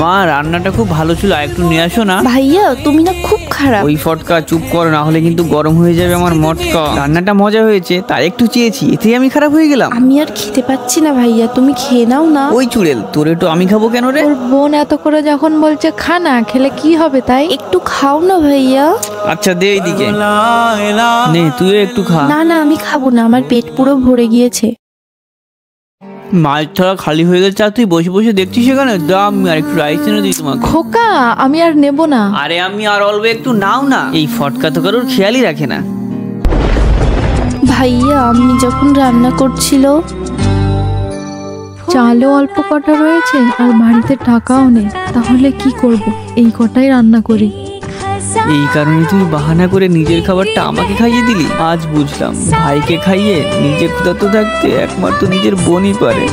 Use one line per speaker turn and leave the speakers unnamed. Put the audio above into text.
মা রান্নাটা খুব ভালো ছিল, একটু নিয়ে আসো না।
ভাইয়া তুমি না খুব খারাপ।
ওই ফটকা চুপ কর, না হলে কিন্তু গরম হয়ে যাবে আমার মটকা। রান্নাটা মজা হয়েছে তাই একটু চেয়েছি, এতেই আমি খারাপ হয়ে গেলাম।
আমি আর খেতে পাচ্ছি না ভাইয়া, তুমি খেয়ে নাও না।
ওই চুড়েল, তোর একটু আমি খাবো কেন রে?
ওর বোন এত করে যখন বলছে খা না, খেলে কি হবে তাই একটু খাও না ভাইয়া।
আচ্ছা দে এইদিকে, নে তুইও একটু খা।
না না আমি খাবো না, আমার পেট পুরো ভরে গিয়েছে।
মাছ ধরা খালি হয়ে গেছে আর তুই বসে বসে দেখছিস সেখানে। দাম আর একটু রাইস এনে দিই তোমাকে।
খোকা আমি আর নেব না।
আরে আমি আর অল্প একটু নাও না, এই ফটকা তো কারোর খেয়ালই রাখে না।
ভাইয়া আমি যখন রান্না করছিল চালও অল্প কটা রয়েছে আর বাড়িতে টাকাও নেই, তাহলে কি করব? এই কটাই রান্না করি।
এই কারণে তুই বাহানা করে নিজের খাবারটা আমাকে খাইয়ে দিলি। আজ বুঝলাম ভাইকে খাইয়ে নিজে ক্ষুধার্ত থাকতে একমাত্র নিজের বোনই পারে।